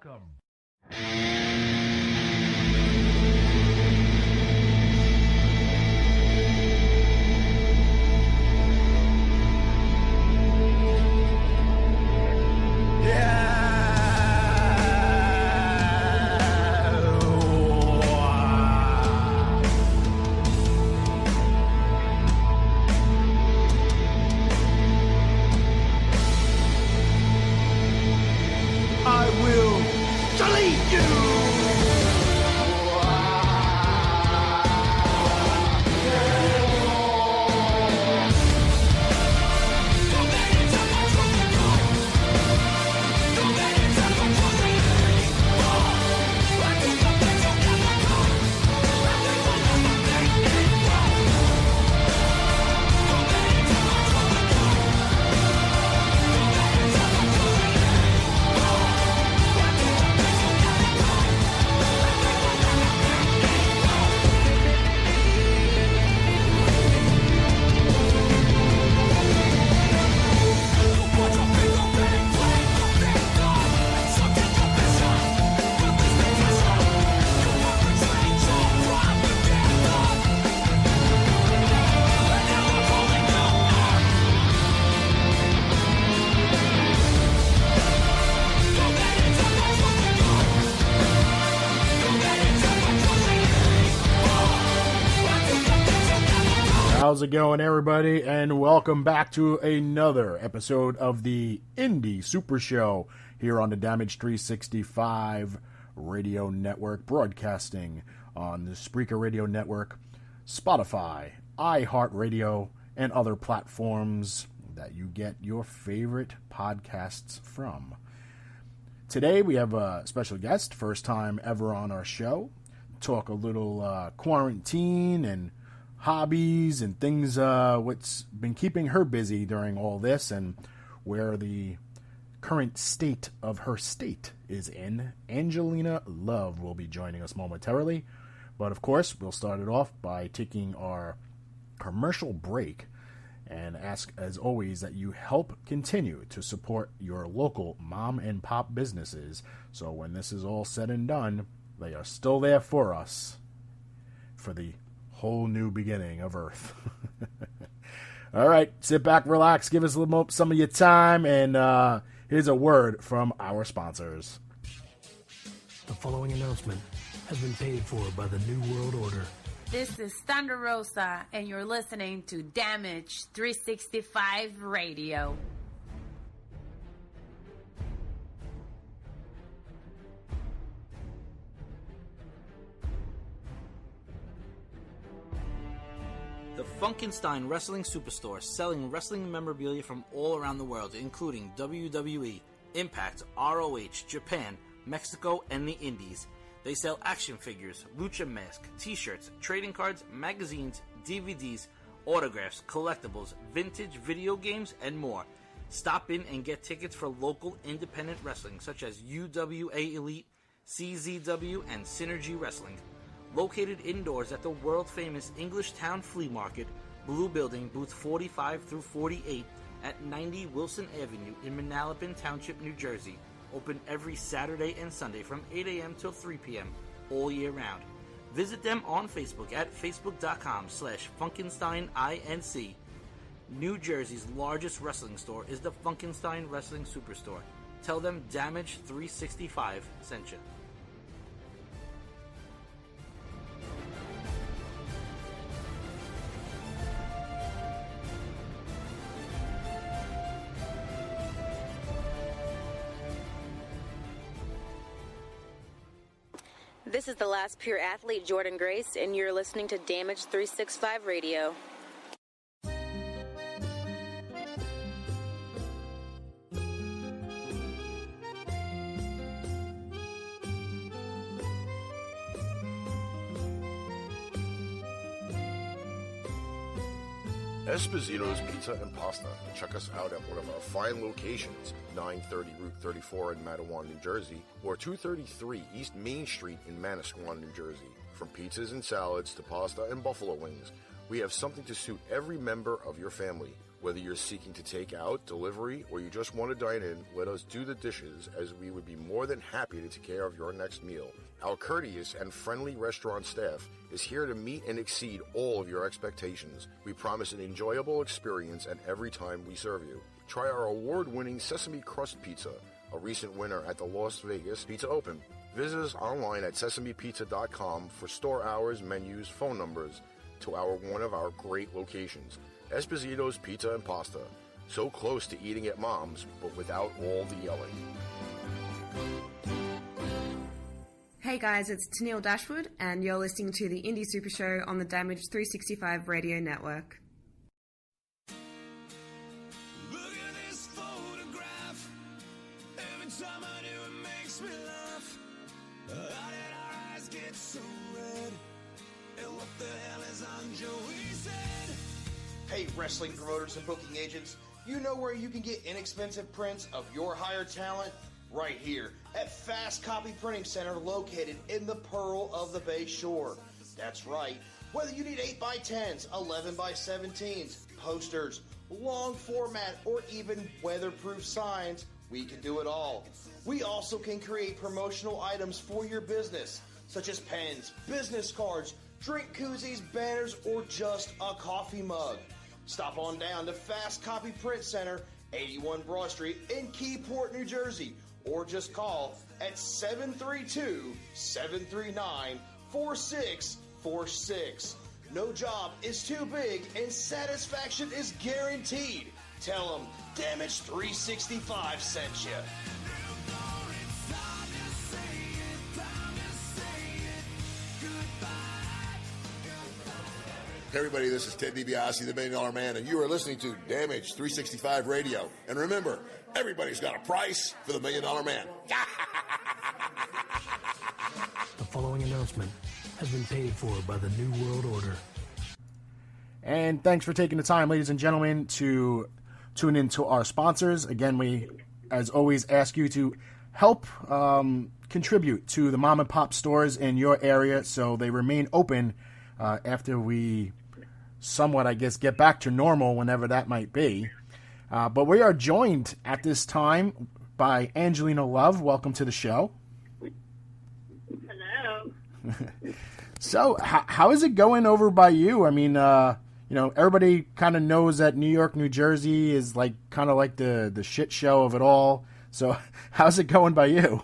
Welcome. How's it going, everybody, and welcome back to another episode of the Indie Super Show here on the Damage 365 Radio Network, broadcasting on the Spreaker Radio Network, Spotify, iHeartRadio, and other platforms that you get your favorite podcasts from. Today we have a special guest, first time ever on our show, talk a little quarantine and hobbies and things, what's been keeping her busy during all this and where the current state of her state is in. Angelina Love will be joining us momentarily, but of course we'll start it off by taking our commercial break and ask, as always, that you help continue to support your local mom and pop businesses, so when this is all said and done, they are still there for us for the whole new beginning of Earth. All right, sit back, relax, give us a little some of your time, and here's a word from our sponsors. The following announcement has been paid for by the New World Order. This is Thunder Rosa, and you're listening to Damage 365 Radio. The Funkenstein Wrestling Superstore, selling wrestling memorabilia from all around the world, including WWE, Impact, ROH, Japan, Mexico, and the Indies. They sell action figures, lucha masks, t-shirts, trading cards, magazines, DVDs, autographs, collectibles, vintage video games, and more. Stop in and get tickets for local independent wrestling such as UWA Elite, CZW, and Synergy Wrestling. Located indoors at the world-famous English Town Flea Market, Blue Building, booths 45 through 48 at 90 Wilson Avenue in Manalapan Township, New Jersey. Open every Saturday and Sunday from 8 a.m. till 3 p.m. all year round. Visit them on Facebook at facebook.com/FunkensteinINC. New Jersey's largest wrestling store is the Funkenstein Wrestling Superstore. Tell them Damage 365 sent you. This is the last pure athlete, Jordan Grace, and you're listening to Damage 365 Radio. Esposito's Pizza and Pasta. Check us out at one of our fine locations, 930 Route 34 in Matawan, New Jersey, or 233 East Main Street in Manasquan, New Jersey. From pizzas and salads to pasta and buffalo wings, we have something to suit every member of your family. Whether you're seeking to take out, delivery, or you just want to dine in, let us do the dishes, as we would be more than happy to take care of your next meal. Our courteous and friendly restaurant staff is here to meet and exceed all of your expectations. We promise an enjoyable experience at every time we serve you. Try our award-winning Sesame Crust Pizza, a recent winner at the Las Vegas Pizza Open. Visit us online at sesamepizza.com for store hours, menus, phone numbers to one of our great locations. Esposito's Pizza and Pasta. So close to eating at Mom's, but without all the yelling. Hey guys, it's Tennille Dashwood, and you're listening to the Indie Super Show on the Damage 365 Radio Network. Look at this photograph. Every time I do, it makes me laugh. How did our eyes get so red? And what the hell is on Joey's head? Hey, wrestling promoters and booking agents, you know where you can get inexpensive prints of your hired talent? Right here at Fast Copy Printing Center, located in the Pearl of the Bay Shore. That's right. Whether you need 8x10s, 11x17s, posters, long format, or even weatherproof signs, we can do it all. We also can create promotional items for your business, such as pens, business cards, drink koozies, banners, or just a coffee mug. Stop on down to Fast Copy Print Center, 81 Broad Street in Keyport, New Jersey, or just call at 732-739-4646. No job is too big and satisfaction is guaranteed. Tell them Damage 365 sent you. Hey everybody, this is Ted DiBiase, the $1 Million Man, and you are listening to Damage 365 Radio. And remember, everybody's got a price for the $1 Million Man. The following announcement has been paid for by the New World Order. And thanks for taking the time, ladies and gentlemen, to tune in to our sponsors. Again, we, as always, ask you to help contribute to the mom and pop stores in your area so they remain open after we somewhat, I guess, get back to normal whenever that might be. But we are joined at this time by Angelina Love. Welcome to the show. Hello. So, how is it going over by you? I mean, everybody kind of knows that New York, New Jersey is like kind of like the shit show of it all. So, how's it going by you?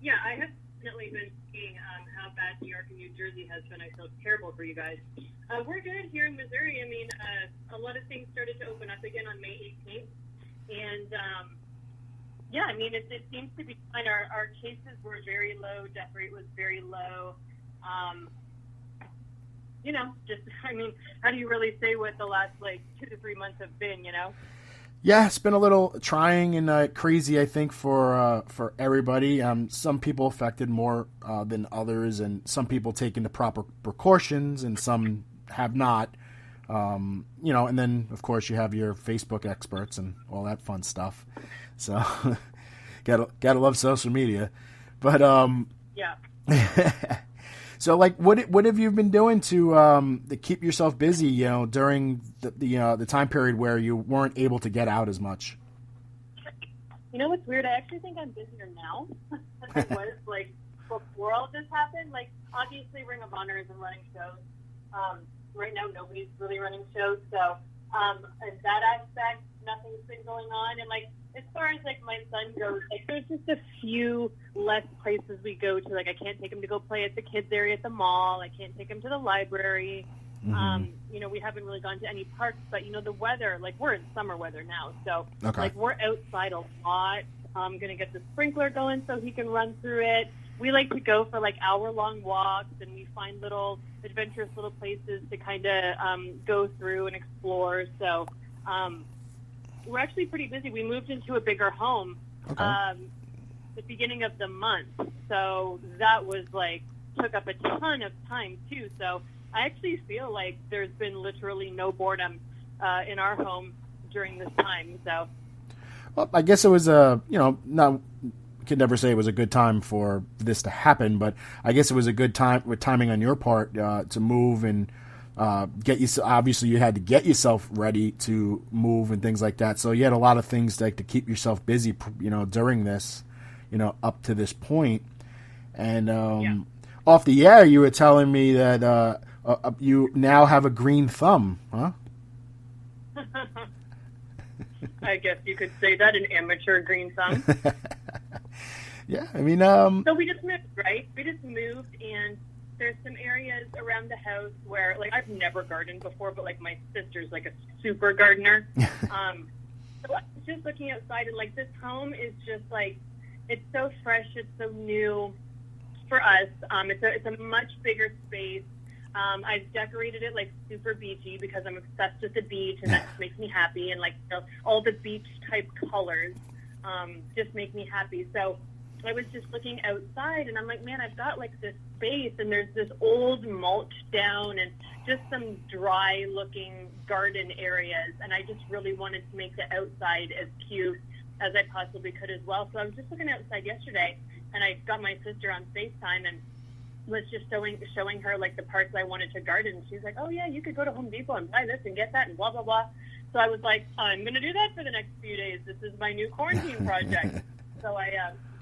Yeah, I have definitely been seeing how bad New York and New Jersey has been. I feel terrible for you guys. We're good here in Missouri. I mean, a lot of things started to open up again on May 18th. And, yeah, I mean, it seems to be fine. Our cases were very low. Death rate was very low. How do you really say what the last, 2 to 3 months have been, Yeah, it's been a little trying and crazy, I think, for everybody. Some people affected more than others, and some people taking the proper precautions, and some have not. And then, of course, you have your Facebook experts and all that fun stuff. So, gotta love social media. But yeah. So, what have you been doing to keep yourself busy, during the time period where you weren't able to get out as much? You know what's weird? I actually think I'm busier now than I was before all this happened. Obviously, Ring of Honor isn't running shows. Right now, nobody's really running shows. So, in that aspect, nothing's been going on. And as far as my son goes, there's just a few less places we go to. I can't take him to go play at the kids area at the mall. I can't take him to the library. Mm-hmm. We haven't really gone to any parks, but the weather, we're in summer weather now. So okay. We're outside a lot. I'm going to get the sprinkler going so he can run through it. We like to go for hour-long walks, and we find little adventurous little places to kind of go through and explore. So we're actually pretty busy. We moved into a bigger home the beginning of the month. So that was took up a ton of time too. So I actually feel like there's been literally no boredom in our home during this time. So, well, I guess it was could never say it was a good time for this to happen, but I guess it was a good time with timing on your part to move and obviously you had to get yourself ready to move and things like that. So you had a lot of things to keep yourself busy, during this, up to this point. And off the air, you were telling me that you now have a green thumb, huh? I guess you could say that, an amateur green thumb. Yeah, I mean, So we just moved, right? We just moved, and there's some areas around the house where, like, I've never gardened before, but, like, my sister's, like, a super gardener. So I was just looking outside, and, like, this home is just, like, it's so fresh, it's so new for us. It's a much bigger space. I've decorated it, like, super beachy because I'm obsessed with the beach, and that just makes me happy, and, like, all the beach-type colors just make me happy. So I was just looking outside, and I'm like, man, I've got, like, this space, and there's this old mulch down and just some dry-looking garden areas, and I just really wanted to make the outside as cute as I possibly could as well. So I was just looking outside yesterday, and I got my sister on FaceTime and was just showing her, like, the parts I wanted to garden. And she's like, oh, yeah, you could go to Home Depot and buy this and get that and blah, blah, blah. So I was like, I'm going to do that for the next few days. This is my new quarantine project. So I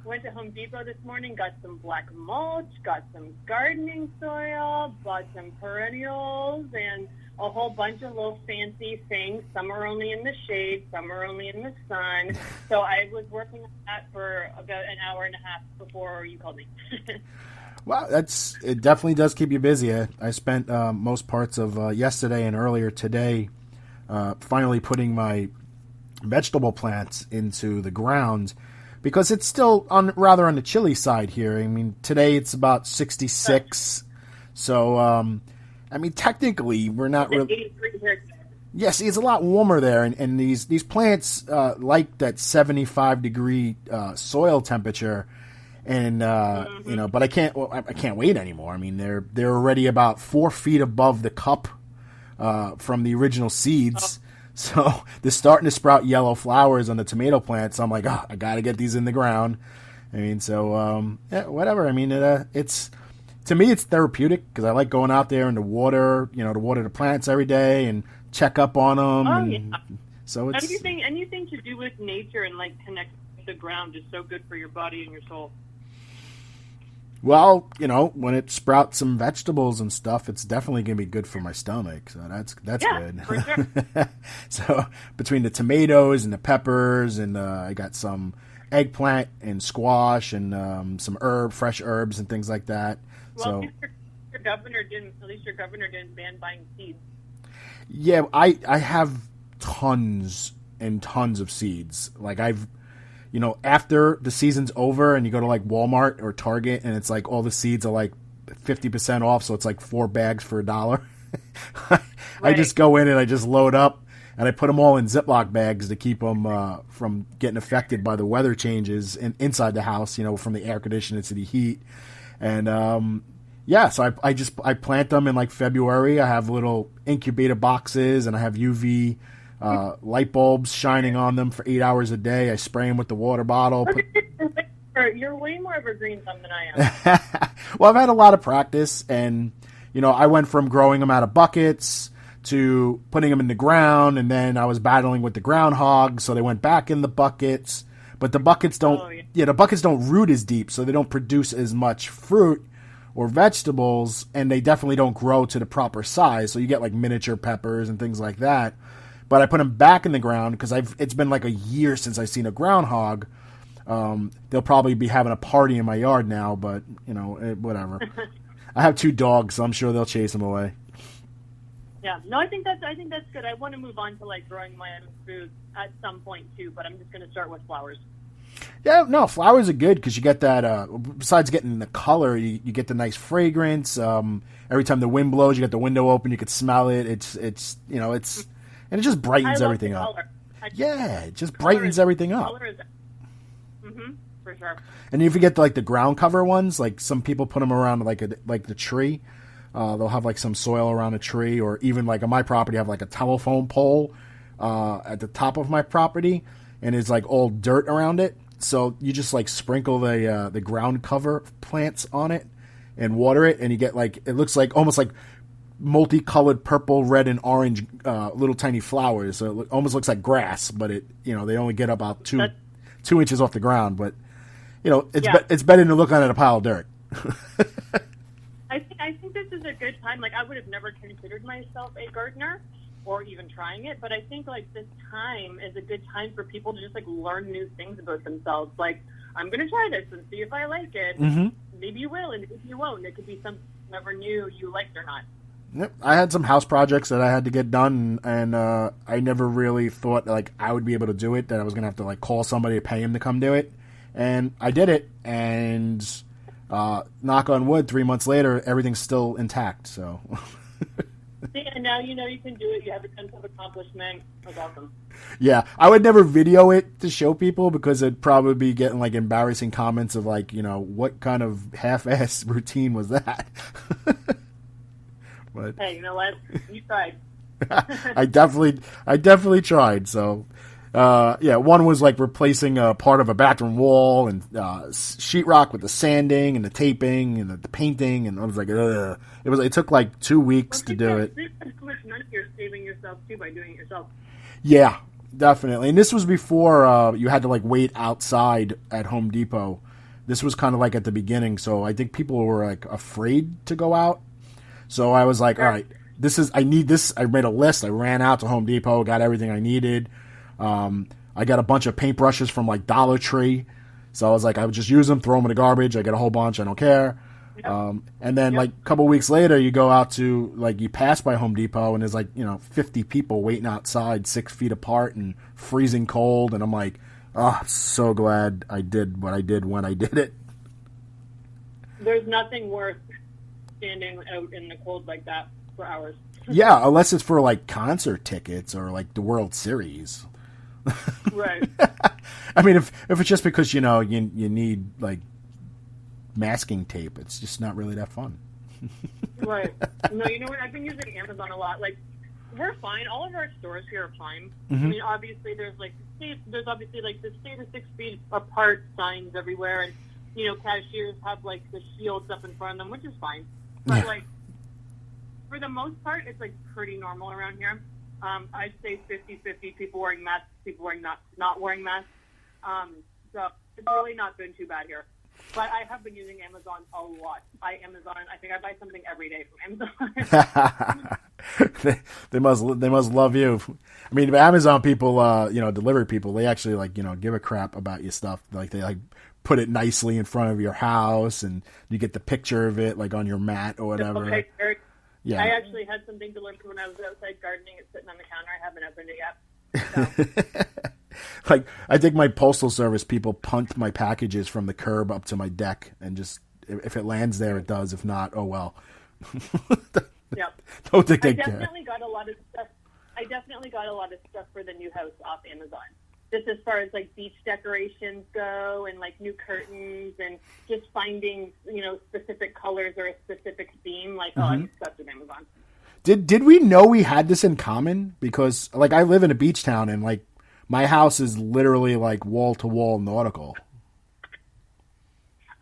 went to Home Depot this morning, got some black mulch, got some gardening soil, bought some perennials, and a whole bunch of little fancy things. Some are only in the shade, some are only in the sun. So I was working on that for about an hour and a half before you called me. Well, it definitely does keep you busy. I spent most parts of yesterday and earlier today finally putting my vegetable plants into the ground, because it's still rather on the chilly side here. I mean, today it's about 66. So, I mean, technically we're not really... Yeah, see, it's a lot warmer there, and these plants like that 75-degree soil temperature, and but I can't wait anymore. I mean, they're already about 4 feet above the cup from the original seeds. So they're starting to sprout yellow flowers on the tomato plants. So I'm like, I got to get these in the ground. I mean, so whatever. I mean, to me, it's therapeutic because I like going out there in the water, to water the plants every day and check up on them. Oh, yeah. So it's anything to do with nature and, like, connect with the ground is so good for your body and your soul. Well, when it sprouts some vegetables and stuff, it's definitely going to be good for my stomach. So that's good. For sure. So between the tomatoes and the peppers, and I got some eggplant and squash and some fresh herbs and things like that. Well, so your governor didn't ban buying seeds. Yeah, I have tons and tons of seeds. Like after the season's over and you go to like Walmart or Target and it's like all the seeds are like 50% off, so it's like 4 bags for $1. I just go in and I just load up and I put them all in Ziploc bags to keep them from getting affected by the weather changes inside the house, from the air conditioning to the heat. And so I plant them in like February. I have little incubator boxes and I have UV light bulbs shining on them for 8 hours a day. I spray them with the water bottle. You're way more of a green thumb than I am. Well, I've had a lot of practice, and I went from growing them out of buckets to putting them in the ground, and then I was battling with the groundhogs, so they went back in the buckets. But the buckets don't, the buckets don't root as deep, so they don't produce as much fruit or vegetables, and they definitely don't grow to the proper size. So you get like miniature peppers and things like that. But I put them back in the ground because it's been like a year since I've seen a groundhog. They'll probably be having a party in my yard now, but whatever. I have 2 dogs, so I'm sure they'll chase them away. Yeah, no, I think that's good. I want to move on to like growing my own food at some point too, but I'm just going to start with flowers. Yeah, no, flowers are good because you get that. Besides getting the color, you get the nice fragrance. Every time the wind blows, you get the window open, you could smell it. It's and it just brightens everything up. Yeah, it just brightens everything up. For sure. And if you get like the ground cover ones, like some people put them around like the tree. They'll have like some soil around a tree, or even like on my property, I have like a telephone pole at the top of my property, and it's like all dirt around it. So you just like sprinkle the ground cover plants on it and water it, and you get like, it looks like almost like multicolored purple, red, and orange little tiny flowers. So it almost looks like grass, but they only get about 2 inches off the ground. But it's better than to look at a pile of dirt. I think this is a good time. Like, I would have never considered myself a gardener or even trying it, but I think like this time is a good time for people to just like learn new things about themselves. Like, I'm going to try this and see if I like it. Mm-hmm. Maybe you will, and maybe you won't. It could be something you never knew you liked or not. Yep. I had some house projects that I had to get done, and I never really thought like I would be able to do it, that I was going to have to like call somebody to pay him to come do it. And I did it, and knock on wood, 3 months later, everything's still intact. So, and now you know you can do it. You have a sense of accomplishment. That's awesome. Yeah, I would never video it to show people because it'd probably be getting like embarrassing comments of like, what kind of half-ass routine was that? But hey, you know what? You tried. I definitely tried. So. One was like replacing a part of a bathroom wall and sheetrock with the sanding and the taping and the painting, and I was like, ugh. It took like 2 weeks to do it. You're saving yourself too by doing it yourself. Yeah, definitely. And this was before you had to like wait outside at Home Depot. This was kind of like at the beginning, so I think people were like afraid to go out. So I was like, all right, I need this. I made a list. I ran out to Home Depot, got everything I needed. I got a bunch of paintbrushes from like Dollar Tree. So I was like, I would just use them, throw them in the garbage. I get a whole bunch. I don't care. Yep. And then like a couple weeks later, you go out to like, you pass by Home Depot and there's like, 50 people waiting outside 6 feet apart and freezing cold. And I'm like, oh, so glad I did what I did when I did it. There's nothing worth standing out in the cold like that for hours. Yeah. Unless it's for like concert tickets or like the World Series. Right. I mean, if it's just because you need like masking tape, it's just not really that fun. Right. No, you know what? I've been using Amazon a lot. Like, we're fine. All of our stores here are fine. Mm-hmm. I mean, obviously there's obviously like the stay to 6 feet apart signs everywhere, and cashiers have like the shields up in front of them, which is fine. But like, for the most part, it's like pretty normal around here. I'd say 50-50, people wearing masks, people wearing not wearing masks. So it's really not been too bad here. But I have been using Amazon a lot. I think I buy something every day from Amazon. they must love you. I mean, Amazon people, delivery people, they actually like, give a crap about your stuff. Like they like put it nicely in front of your house and you get the picture of it like on your mat or whatever. Okay. Yeah. I actually had something delivered when I was outside gardening. It's sitting on the counter. I haven't opened it yet. So. Like, I think my postal service people punt my packages from the curb up to my deck, and just if it lands there, it does. If not, oh well. Yep. Don't think they I care. definitely got a lot of stuff for the new house off Amazon. Just as far as like beach decorations go, and like new curtains, and just finding specific colors or a specific theme. Like, I'm obsessed with Amazon. Did we know we had this in common? Because like I live in a beach town, and like my house is literally like wall to wall nautical.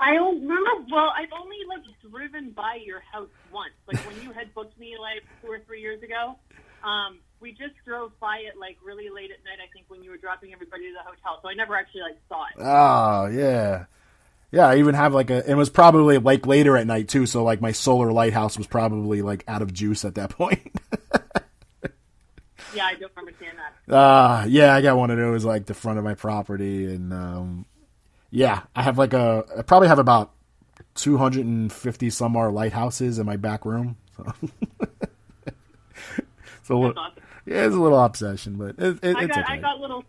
I don't remember. Well, I've only like driven by your house once. Like when you had booked me like 2 or 3 years ago. We just drove by it like really late at night, I think, when you were dropping everybody to the hotel. So I never actually like saw it. Oh, yeah. Yeah, I even have like it was probably like later at night too. So like my solar lighthouse was probably like out of juice at that point. Yeah, I don't remember seeing that. Yeah, I got one of those like the front of my property. And yeah, I probably have about 250 some more lighthouses in my back room. So. Awesome. Yeah, it's a little obsession, but it's okay. I got little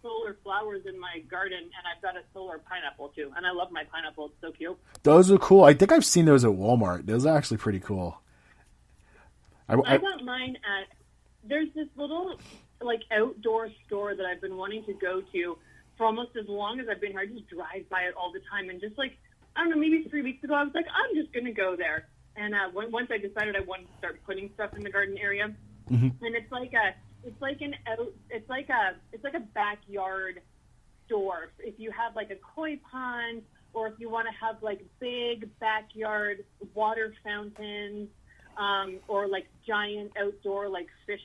solar flowers in my garden, and I've got a solar pineapple too. And I love my pineapple; it's so cute. Those are cool. I think I've seen those at Walmart. Those are actually pretty cool. I got mine at. There's this little like outdoor store that I've been wanting to go to for almost as long as I've been here. I just drive by it all the time, and just like I don't know, maybe 3 weeks ago, I was like, I'm just gonna go there. And once I decided I wanted to start putting stuff in the garden area, and it's like a backyard store. If you have like a koi pond, or if you want to have like big backyard water fountains, or like giant outdoor like fish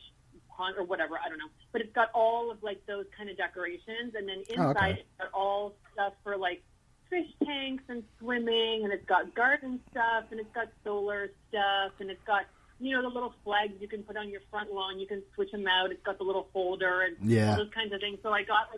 pond or whatever, I don't know. But it's got all of like those kind of decorations, and then inside it's got all stuff for like fish tanks and swimming, and it's got garden stuff, and it's got solar stuff, and it's got, you know, the little flags you can put on your front lawn. You can switch them out. It's got the little folder and all those kinds of things. So I got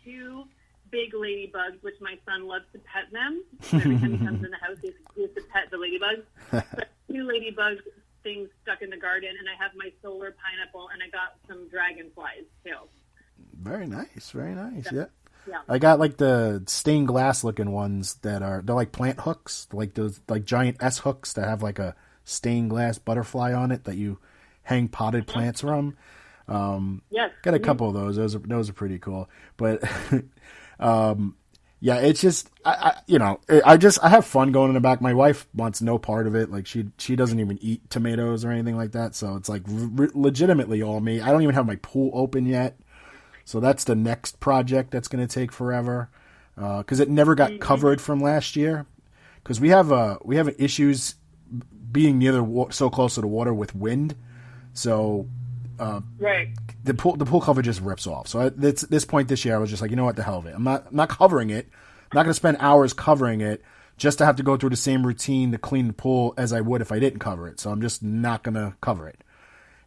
2 big ladybugs, which my son loves to pet them. Every time he comes in the house, he has to pet the ladybugs. But 2 ladybug things stuck in the garden, and I have my solar pineapple, and I got some dragonflies too. Very nice, very nice. Yeah. Yeah. I got like the stained glass looking ones they're like plant hooks, like those like giant S hooks that have like a stained glass butterfly on it that you hang potted plants from. Yes. Got a couple of those. Those are pretty cool. But yeah, it's just I have fun going in the back. My wife wants no part of it. Like she doesn't even eat tomatoes or anything like that. So it's like legitimately all me. I don't even have my pool open yet. So that's the next project that's going to take forever, because it never got covered from last year. Because we have issues being so close to the water with wind, so the pool cover just rips off. So at this point this year, I was just like, you know what, the hell of it. I'm not covering it. I'm not going to spend hours covering it just to have to go through the same routine to clean the pool as I would if I didn't cover it. So I'm just not going to cover it.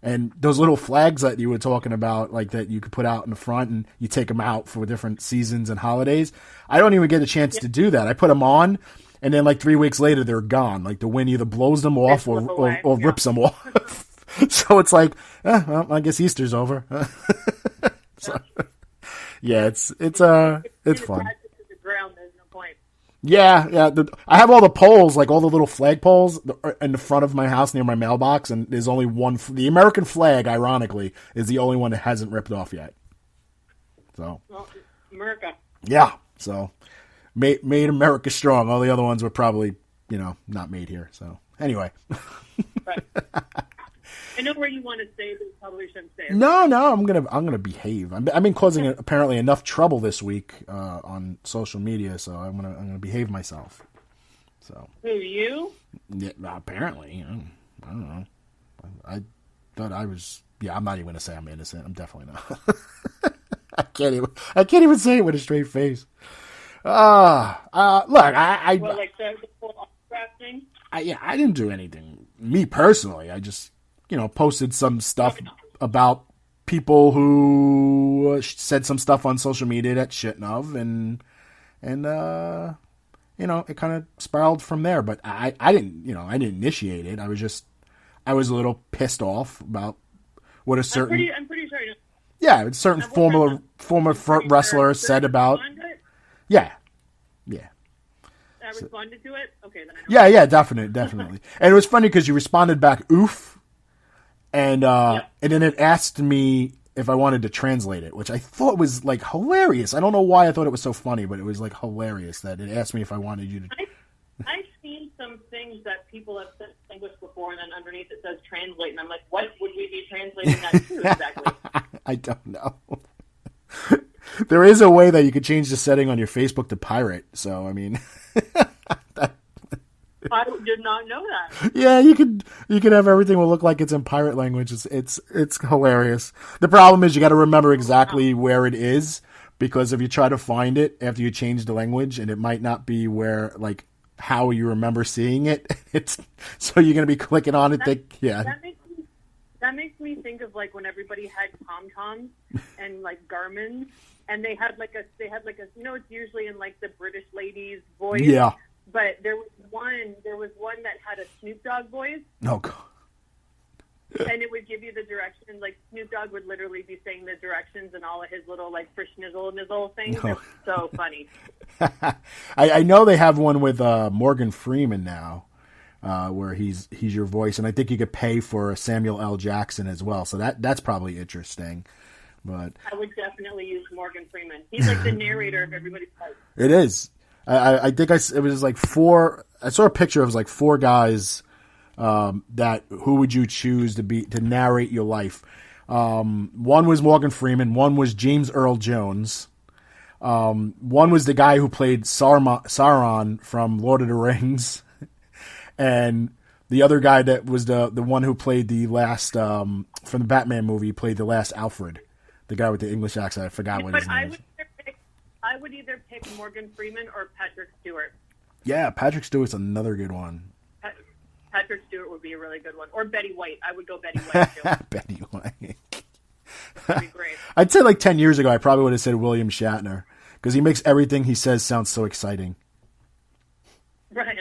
And those little flags that you were talking about, like that you could put out in the front and you take them out for different seasons and holidays, I don't even get a chance to do that. I put them on, and then like 3 weeks later, they're gone. Like the wind either blows them off or rips them off. So it's like, well, I guess Easter's over. So, yeah, it's fun. Yeah. I have all the poles, like all the little flag poles in the front of my house near my mailbox, and there's only one. The American flag, ironically, is the only one that hasn't ripped off yet. So, America. Yeah. So, made America strong. All the other ones were probably, not made here. So, anyway. Right. I know where you want to say, but you probably shouldn't say it. No, I'm gonna behave. I've been causing apparently enough trouble this week on social media, so I'm gonna behave myself. So. Who, you? Yeah, apparently. I don't know. I thought I was. Yeah, I'm not even gonna say I'm innocent. I'm definitely not. I can't even say it with a straight face. Look, I well, like the whole autograph thing. I didn't do anything. Me personally, I just. Posted some stuff about people who said some stuff on social media that shouldn't have, and it kind of spiraled from there. But I didn't initiate it. I was a little pissed off about what a certain. I'm pretty sure. Yeah, a certain former wrestler said about. Yeah. I responded to it. Okay, then. Yeah, definitely. And it was funny because you responded back, "Oof." And then it asked me if I wanted to translate it, which I thought was like hilarious. I don't know why I thought it was so funny, but it was like hilarious that it asked me if I wanted you to. I've seen some things that people have said in English before, and then underneath it says translate, and I'm like, what would we be translating that to exactly? I don't know. There is a way that you could change the setting on your Facebook to pirate. So I mean. I did not know that. Yeah, you could have everything will look like it's in pirate language. It's hilarious. The problem is you got to remember exactly where it is, because if you try to find it after you change the language, and it might not be where like how you remember seeing it, so you're gonna be clicking on it. That makes me think of like when everybody had TomToms and like Garmin's, and they had like a it's usually in like the British lady's voice. Yeah. But there was one that had a Snoop Dogg voice. Oh, God. And it would give you the directions. Like, Snoop Dogg would literally be saying the directions and all of his little, like, frisch nizzle things. No. It was so funny. I know they have one with Morgan Freeman now, where he's your voice. And I think you could pay for Samuel L. Jackson as well. So that's probably interesting. But I would definitely use Morgan Freeman. He's like the narrator of everybody's life. It is. I think it was like four. I saw a picture of like four guys that who would you choose to narrate your life. One was Morgan Freeman. One was James Earl Jones. One was the guy who played Sauron from Lord of the Rings, and The other guy that was the one who played the last from the Batman movie, he played the last Alfred, the guy with the English accent. I forgot what his name is. I would either pick Morgan Freeman or Patrick Stewart. Yeah, Patrick Stewart's another good one. Patrick Stewart would be a really good one. Or Betty White. I would go Betty White, too. Betty White. That'd be great. I'd say like 10 years ago, I probably would have said William Shatner, because he makes everything he says sound so exciting. Right.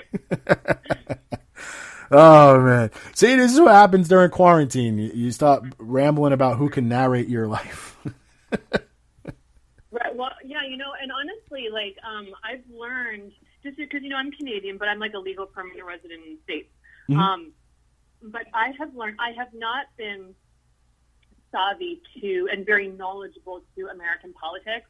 Oh, man. See, this is what happens during quarantine. You stop rambling about who can narrate your life. Right. Well, yeah, and honestly, like, I've learned, just because, I'm Canadian, but I'm like a legal permanent resident in the States. Mm-hmm. But I have learned, I have not been savvy to and very knowledgeable to American politics.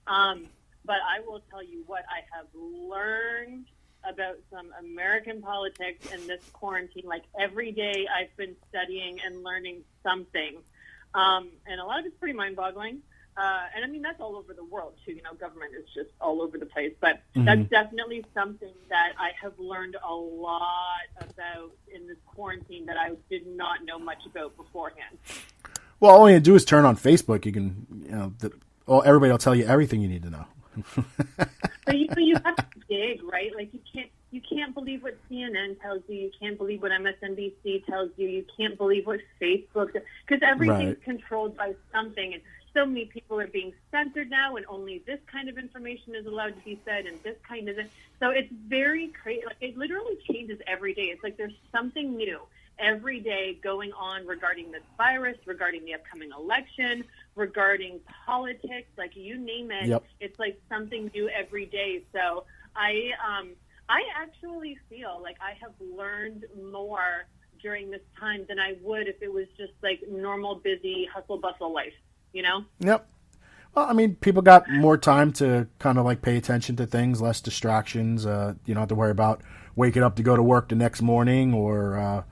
But I will tell you what I have learned about some American politics in this quarantine. Like every day I've been studying and learning something. And a lot of it's pretty mind-boggling. And I mean, that's all over the world too. Government is just all over the place, but that's definitely something that I have learned a lot about in this quarantine that I did not know much about beforehand. Well, all you do is turn on Facebook. You can, everybody will tell you everything you need to know. But you have to dig, right? Like you can't believe what CNN tells you. You can't believe what MSNBC tells you. You can't believe what Facebook does, because everything's controlled by something. And so many people are being censored now, and only this kind of information is allowed to be said, and this kind isn't. So it's very crazy. Like, it literally changes every day. It's like there's something new every day going on regarding this virus, regarding the upcoming election, regarding politics, like you name it. Yep. It's like something new every day. So I actually feel like I have learned more during this time than I would if it was just like normal, busy, hustle bustle life. Yep. Well, I mean, people got more time to kind of like pay attention to things, less distractions. You don't have to worry about waking up to go to work the next morning or,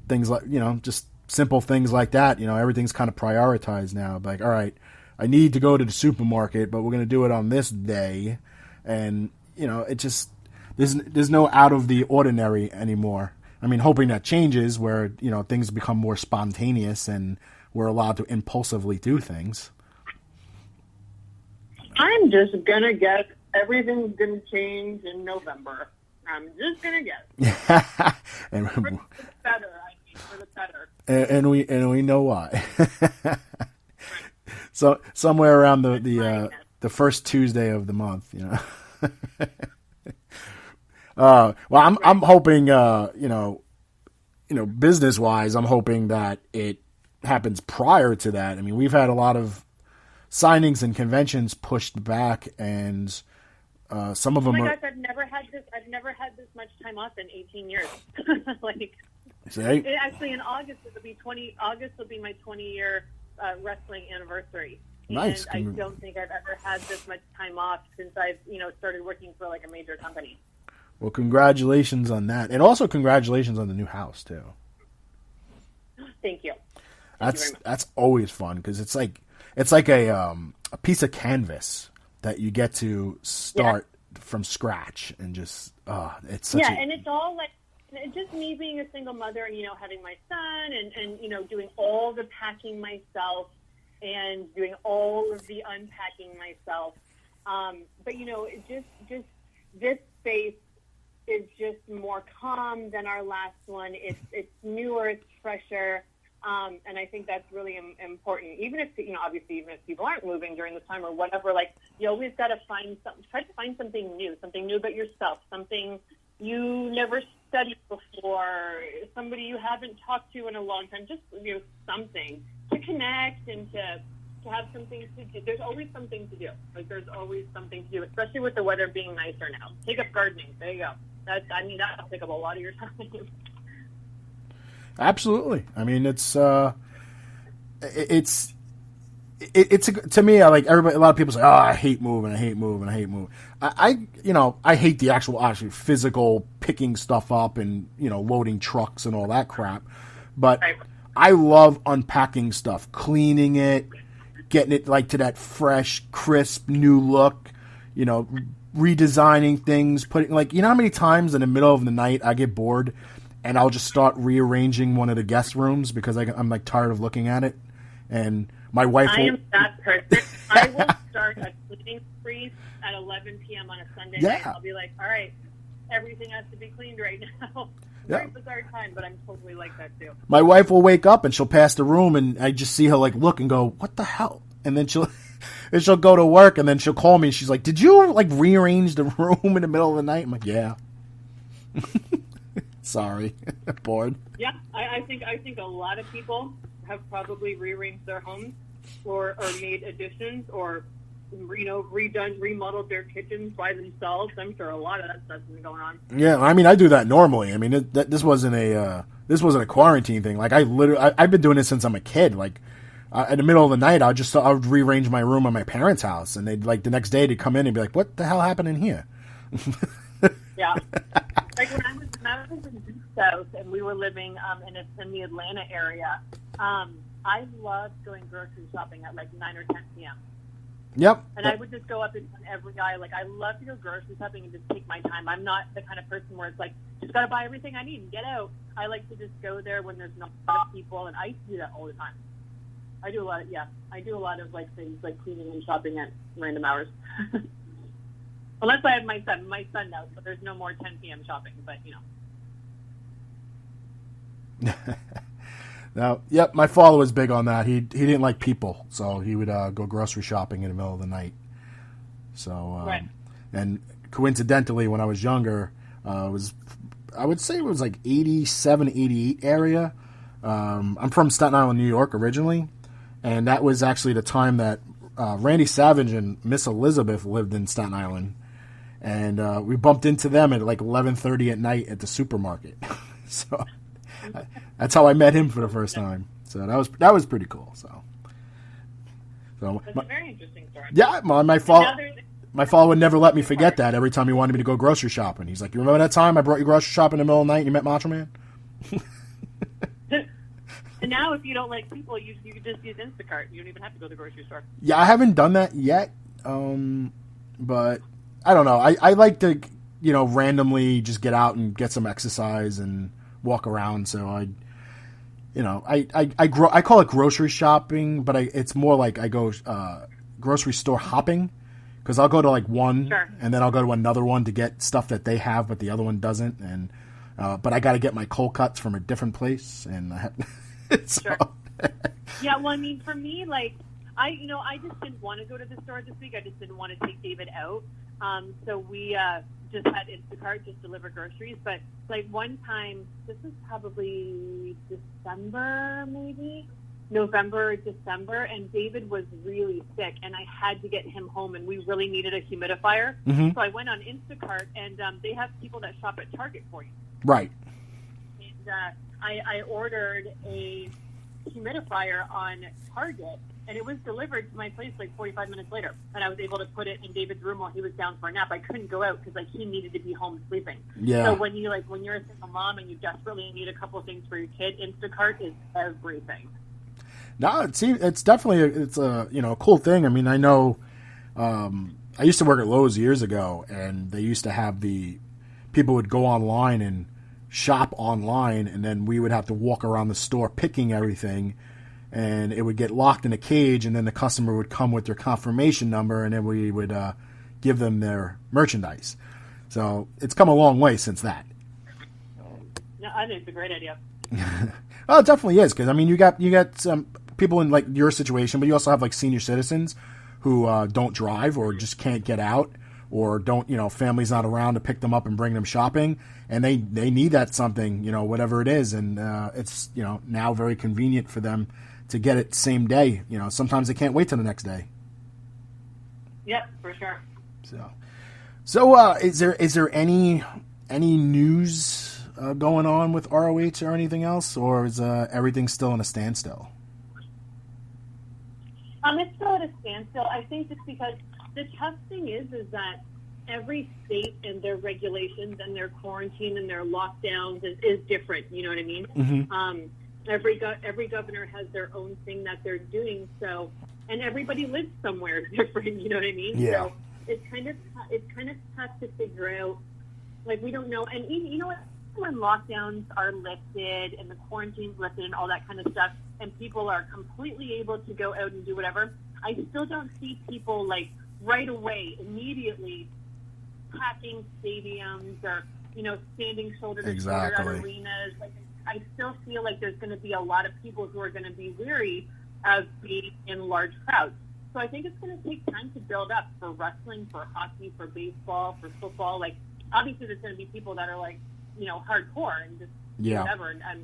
things like, just simple things like that. Everything's kind of prioritized now. Like, all right, I need to go to the supermarket, but we're going to do it on this day. And, it just, there's no out of the ordinary anymore. I mean, hoping that changes where, things become more spontaneous and we're allowed to impulsively do things. I'm just going to guess everything's going to change in November. I'm just going to guess. And for the better, for the better. And we know why. So somewhere around the first Tuesday of the month, well, I'm hoping, business wise, I'm hoping that it happens prior to that. I mean, we've had a lot of signings and conventions pushed back, and some of them. Oh my gosh, I've never had this much time off in 18 years. Actually, in August August will be my 20-year wrestling anniversary. Nice. And I don't think I've ever had this much time off since I've started working for like a major company. Well, congratulations on that, and also congratulations on the new house too. Thank you. That's always fun because it's like a piece of canvas that you get to start from scratch and just it's such and it's all like just me being a single mother and having my son and doing all the packing myself and doing all of the unpacking myself. But it just this space is just more calm than our last one. It's newer, it's fresher. And I think that's really important. Even if, obviously, even if people aren't moving during this time or whatever, like, you always got to try to find something new about yourself, something you never studied before, somebody you haven't talked to in a long time, just, something to connect and to have something to do. There's always something to do. Like, there's always something to do, especially with the weather being nicer now. Take up gardening. There you go. That'll take up a lot of your time. Absolutely. I mean, it's to me, like everybody, a lot of people say, "Oh, I hate moving. I hate moving. I hate the actual physical picking stuff up and loading trucks and all that crap. But I love unpacking stuff, cleaning it, getting it like to that fresh, crisp, new look. Redesigning things, putting how many times in the middle of the night I get bored and I'll just start rearranging one of the guest rooms because I'm like tired of looking at it. And my wife I am that person. I will start a cleaning spree at 11 p.m. on a Sunday night. I'll be like, all right, everything has to be cleaned right now. Very bizarre time, but I'm totally like that too. My wife will wake up and she'll pass the room, and I just see her like look and go, "What the hell?" And then she'll go to work, and then she'll call me. And she's like, "Did you like rearrange the room in the middle of the night?" I'm like, "Yeah." Sorry, bored. Yeah, I think a lot of people have probably rearranged their homes or made additions or remodeled their kitchens by themselves. I'm sure a lot of that stuff's been going on. Yeah, I mean, I do that normally. I mean, this wasn't a quarantine thing. Like I've been doing it since I'm a kid. Like in the middle of the night, I would rearrange my room at my parents' house, and they'd like the next day they'd come in and be like, "What the hell happened in here?" Yeah, like when I was in Due South and we were living in the Atlanta area, I loved going grocery shopping at like 9 or 10 p.m. Yep. And I would just go up and every guy, like, I love to go grocery shopping and just take my time. I'm not the kind of person where it's like, just got to buy everything I need and get out. I like to just go there when there's not a lot of people, and I used to do that all the time. I do a lot of, like, things like cleaning and shopping at random hours. Unless I have my son. My son knows, but there's no more 10 p.m. shopping, but, Now, yep, my father was big on that. He didn't like people, so he would go grocery shopping in the middle of the night. So, right. And coincidentally, when I was younger, I would say it was like 87, 88 area. I'm from Staten Island, New York originally, and that was actually the time that Randy Savage and Miss Elizabeth lived in Staten Island, and we bumped into them at like 11:30 at night at the supermarket. So that's how I met him for the first time. So that was pretty cool. So that's a very interesting story. Yeah, my father would never let me forget that. Every time he wanted me to go grocery shopping, he's like, "You remember that time I brought you grocery shopping in the middle of the night and you met Macho Man?" And now, if you don't like people, you can just use Instacart. You don't even have to go to the grocery store. Yeah, I haven't done that yet, but I don't know. I like to, randomly just get out and get some exercise and walk around. So I call it grocery shopping, but it's more like I go grocery store hopping, because I'll go to like one, sure, and then I'll go to another one to get stuff that they have but the other one doesn't, and but I got to get my cold cuts from a different place, and Sure. Yeah, well, I mean, for me, like, I just didn't want to go to the store this week. I just didn't want to take David out. So we just had Instacart just deliver groceries. But, like, one time, this was probably November, December, and David was really sick, and I had to get him home, and we really needed a humidifier. Mm-hmm. So I went on Instacart, and they have people that shop at Target for you. Right. And I ordered a humidifier on Target, and it was delivered to my place like 45 minutes later. And I was able to put it in David's room while he was down for a nap. I couldn't go out because he needed to be home sleeping. Yeah. So when you're a single mom and you desperately need a couple of things for your kid, Instacart is everything. No, it's definitely a cool thing. I mean, I know I used to work at Lowe's years ago, and they used to have people would go online and shop online, and then we would have to walk around the store picking everything, and it would get locked in a cage, and then the customer would come with their confirmation number, and then we would give them their merchandise. So it's come a long way since that. No, I think it's a great idea. Well, it definitely is, because I mean, you got some people in like your situation, but you also have like senior citizens who don't drive or just can't get out, or don't, family's not around to pick them up and bring them shopping, and they need that something, whatever it is, and it's, now very convenient for them to get it same day. Sometimes they can't wait till the next day. Yep, for sure. So is there any news going on with ROH or anything else, or is everything still in a standstill? It's still at a standstill. I think just because the tough thing is that every state and their regulations and their quarantine and their lockdowns is different. You know what I mean? Mm-hmm. Every governor has their own thing that they're doing. So, and everybody lives somewhere different. You know what I mean? Yeah. So it's kind of tough to figure out. Like, we don't know. And you know what? when lockdowns are lifted and the quarantine's lifted and all that kind of stuff, and people are completely able to go out and do whatever, I still don't see people like right away, immediately packing stadiums or, standing shoulder to shoulder at arenas. Like, I still feel like there's going to be a lot of people who are going to be weary of being in large crowds. So I think it's going to take time to build up for wrestling, for hockey, for baseball, for football. Like, obviously there's going to be people that are like, hardcore and just do whatever. And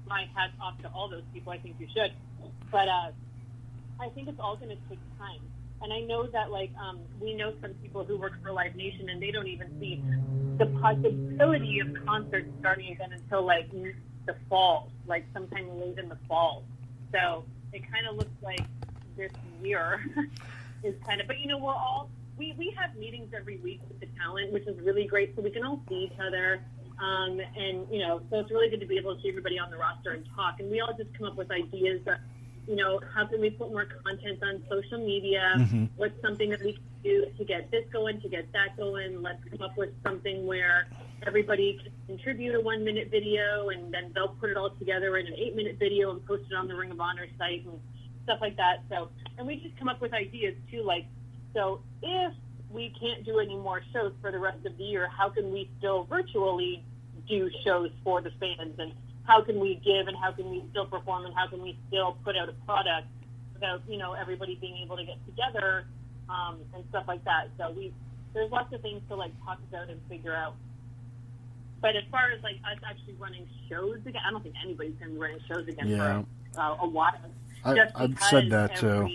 my hat's off to all those people. I think you should. But I think it's all going to take time. And I know that, we know some people who work for Live Nation, and they don't even see the possibility of concerts starting again until, the fall, sometime late in the fall. So it kind of looks like this year is kind of, but, we have meetings every week with the talent, which is really great, so we can all see each other. So it's really good to be able to see everybody on the roster and talk. And we all just come up with ideas that, how can we put more content on social media? Mm-hmm. What's something that we can do to get this going, to get that going? Let's come up with something where everybody can contribute a 1-minute video, and then they'll put it all together in an 8-minute video and post it on the Ring of Honor site and stuff like that. So, and we just come up with ideas too, so if we can't do any more shows for the rest of the year, how can we still virtually do shows for the fans? And how can we give, and how can we still perform, and how can we still put out a product without, everybody being able to get together and stuff like that. So there's lots of things to talk about and figure out. But as far as us actually running shows again, I don't think anybody's going to be running shows again for a while. I've said that too.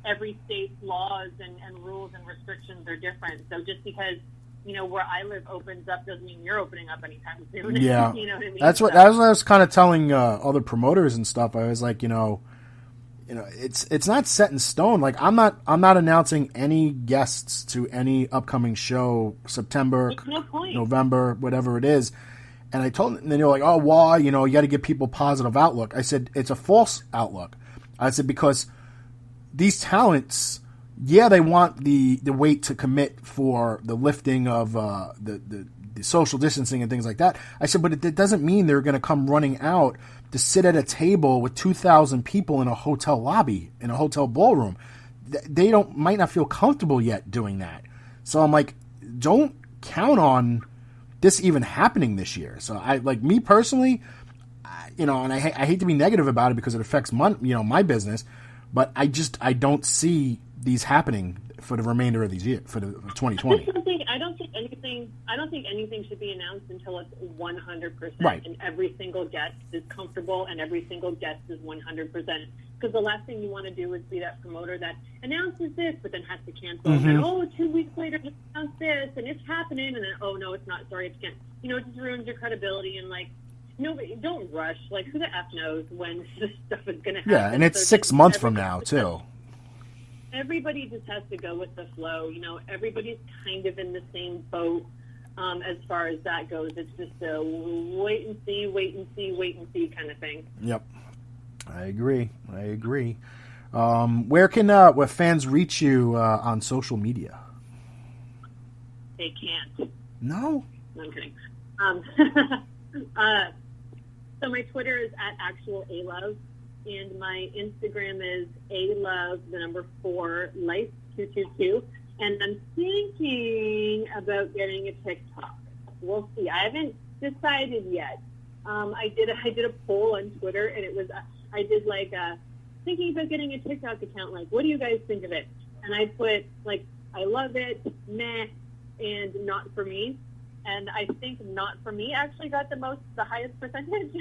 Every state's laws and rules and restrictions are different. So just because, where I live opens up doesn't mean you're opening up anytime soon. Yeah. You know what I mean? That's what I was kind of telling other promoters and stuff. I was like, it's not set in stone. Like, I'm not announcing any guests to any upcoming show, September, no point. November, whatever it is. And I told them, and then you're like, oh, why? You got to give people positive outlook. I said, it's a false outlook. I said, because these talents, they want the weight to commit for the lifting of the social distancing and things like that. I said, but it doesn't mean they're going to come running out to sit at a table with 2,000 people in a hotel lobby, in a hotel ballroom. They might not feel comfortable yet doing that. So I'm like, don't count on this even happening this year. So me personally, and I hate to be negative about it because it affects my business, but I don't see these happening for the remainder of these years, for the 2020. I don't think anything should be announced until it's 100%, right, and every single guest is comfortable and every single guest is 100%. Because the last thing you want to do is be that promoter that announces this, but then has to cancel. Mm-hmm. And 2 weeks later, you announce this, and it's happening, and then no, it's not. Sorry, it's can't. It just ruins your credibility. And don't rush. Who the F knows when this stuff is going to happen? Yeah, and it's 6 months from now too. Everybody just has to go with the flow. Everybody's kind of in the same boat as far as that goes. It's just a wait and see kind of thing. Yep. I agree. Where can fans reach you on social media? They can't. No? I'm kidding. So my Twitter is @actualALove. And my Instagram is alove4life222. And I'm thinking about getting a TikTok. We'll see. I haven't decided yet. I did a poll on Twitter, and it was thinking about getting a TikTok account. What do you guys think of it? And I put I love it, meh, and not for me. And I think not for me actually got the highest percentage.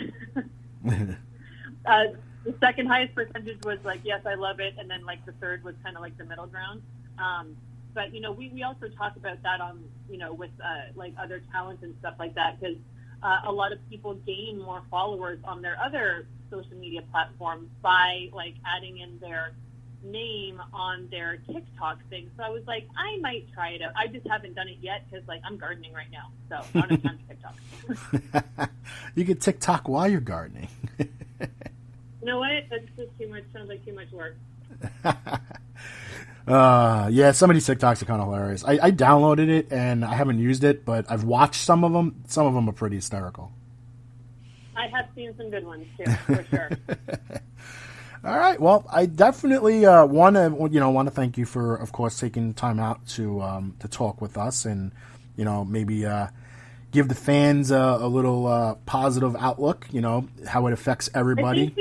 The second highest percentage was yes, I love it, and then the third was kind of the middle ground. But we also talk about that on with other talents and stuff like that, because a lot of people gain more followers on their other social media platforms by adding in their name on their TikTok thing. So I was I might try it out. I just haven't done it yet because I'm gardening right now, so I don't have time for TikTok. You can TikTok while you're gardening. You know what? That's just too much. Sounds like too much work. Yeah, some of these TikToks are kind of hilarious. I downloaded it and I haven't used it, but I've watched some of them. Some of them are pretty hysterical. I have seen some good ones too, for sure. All right. Well, I definitely want to thank you for, of course, taking time out to talk with us and maybe give the fans a little positive outlook. How it affects everybody.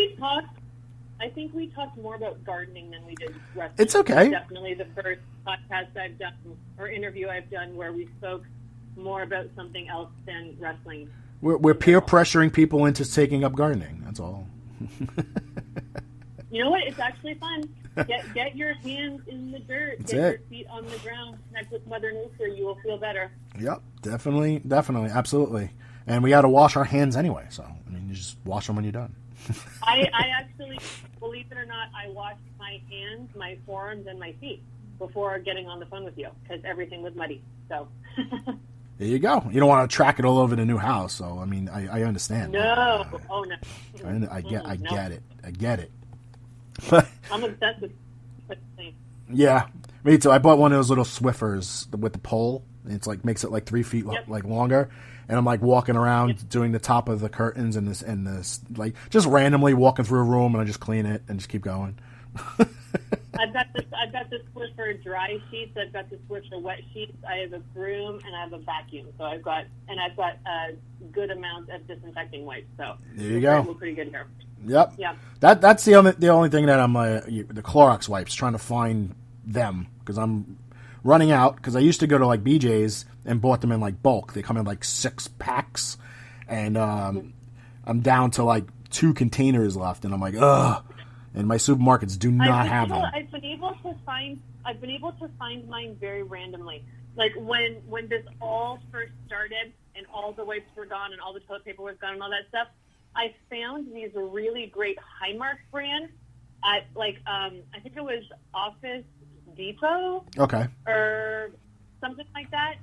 I think we talked more about gardening than we did wrestling. It's okay. Definitely the first podcast I've done or interview I've done where we spoke more about something else than wrestling. We're peer pressuring people into taking up gardening. That's all. You know what? It's actually fun. Get your hands in the dirt. That's get it. your feet on the ground. Connect with Mother Nature. You will feel better. Yep, definitely, absolutely. And we got to wash our hands anyway. So you just wash them when you're done. I actually, believe it or not, I washed my hands, my forearms, and my feet before getting on the phone with you because everything was muddy. So there you go. You don't want to track it all over the new house. So I understand. No, oh no. I get it. I get it. I'm obsessed with things. Yeah, me too. I bought one of those little Swiffers with the pole. It's makes it 3 feet longer. And I'm walking around doing the top of the curtains and this just randomly walking through a room and I just clean it and just keep going. I've got this Swiffer dry sheets. I've got this Swiffer wet sheets. I have a broom and I have a vacuum. So I've got a good amount of disinfecting wipes. So there you go. We're pretty good here. Yep. Yeah. That's the only thing that I'm the Clorox wipes, trying to find them because I'm running out because I used to go to BJ's and bought them in bulk. They come in 6 packs, and I'm down to 2 containers left, and I'm ugh. And my supermarkets do not have them. I've been able to find mine very randomly. When this all first started and all the wipes were gone and all the toilet paper was gone and all that stuff, I found these really great Highmark brand at I think it was Office Depot. Okay. Or something like that.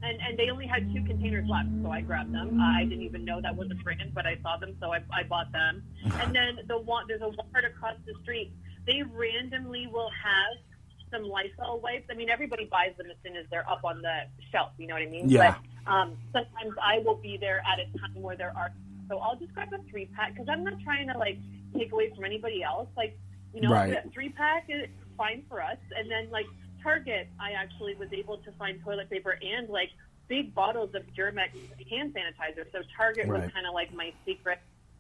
And they only had 2 containers left, so I grabbed them. I didn't even know that was a brand, but I saw them, so I bought them. And then there's a Walmart across the street. They randomly will have some Lysol wipes. I mean, everybody buys them as soon as they're up on the shelf, you know what I mean? Yeah. But sometimes I will be there at a time where there are. So I'll just grab a 3-pack because I'm not trying to take away from anybody else. Right. A 3-pack is fine for us. And then Target, I actually was able to find toilet paper and big bottles of Germex hand sanitizer. So Target was kind of my secret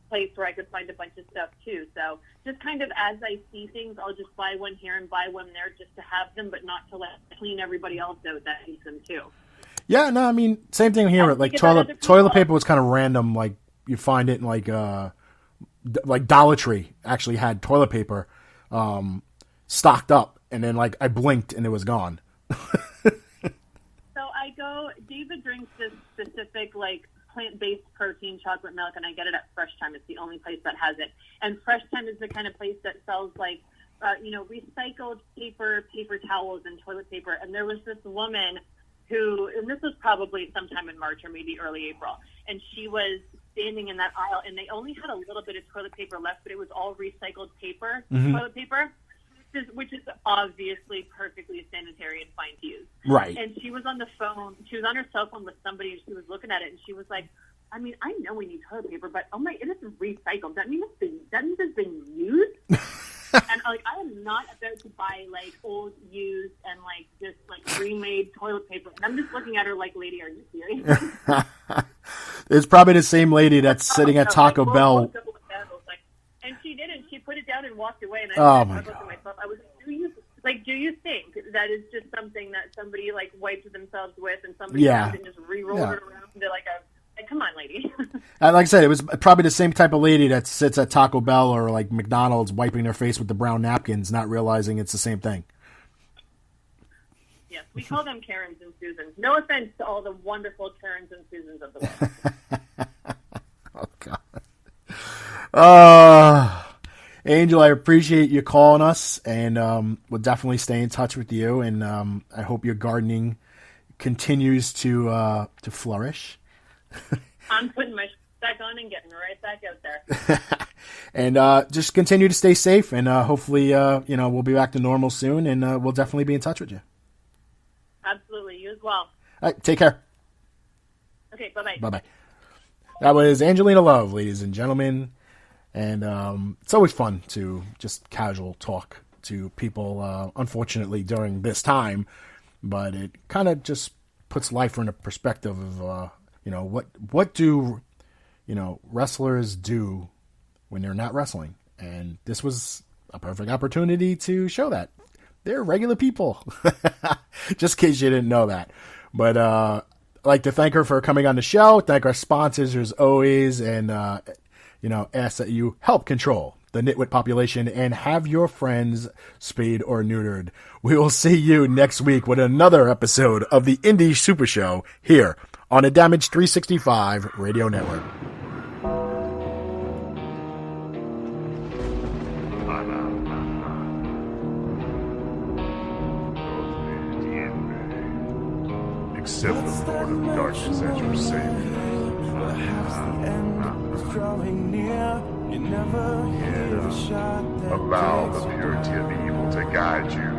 place where I could find a bunch of stuff too. So just kind of as I see things, I'll just buy one here and buy one there just to have them, but not to clean everybody else out that needs them too. Yeah, no, I mean same thing here. Toilet paper was kind of random. You find it in Dollar Tree actually had toilet paper stocked up, and then I blinked and it was gone. So David drinks this specific plant-based protein chocolate milk, and I get it at Fresh Time. It's the only place that has it. And Fresh Time is the kind of place that sells recycled paper towels and toilet paper. And there was this woman who, and this was probably sometime in March or maybe early April, and she was standing in that aisle, and they only had a little bit of toilet paper left, but it was all recycled paper, toilet paper, which is obviously perfectly sanitary and fine to use. Right. And she was on the phone. She was on her cell phone with somebody, and she was looking at it, and she was like, I mean, I know we need toilet paper, but it isn't recycled. That means it's been used. And I am not about to buy old, used, and just remade toilet paper. And I'm just looking at her lady, are you serious? It's probably the same lady that's sitting at Taco Bell. And she didn't. She put it down and walked away. And I looked at myself. I was like, do you think that is just something that somebody wiped themselves with, and somebody and just re-rolled it around to come on, lady. Like I said, it was probably the same type of lady that sits at Taco Bell or McDonald's wiping their face with the brown napkins, not realizing it's the same thing. Yes, we call them Karens and Susans. No offense to all the wonderful Karens and Susans of the world. Oh, God. Angel, I appreciate you calling us, and we'll definitely stay in touch with you, and I hope your gardening continues to flourish. I'm putting my back on and getting right back out there. And just continue to stay safe, and hopefully, we'll be back to normal soon, and we'll definitely be in touch with you. Absolutely. You as well. All right, take care. Okay, bye-bye. Bye-bye. That was Angelina Love, ladies and gentlemen. And it's always fun to just casual talk to people, unfortunately, during this time. But it kind of just puts life in a perspective of, what do, wrestlers do when they're not wrestling. And this was a perfect opportunity to show that. They're regular people. Just in case you didn't know that. But I'd like to thank her for coming on the show. Thank our sponsors as always. And, ask that you help control the nitwit population and have your friends spayed or neutered. We will see you next week with another episode of the Indie Super Show here on the Damage 365 Radio Network. Accept the Lord of Darkness as your Savior. Perhaps the end is drawing near. You never hear the shot that allow the purity of evil to guide you.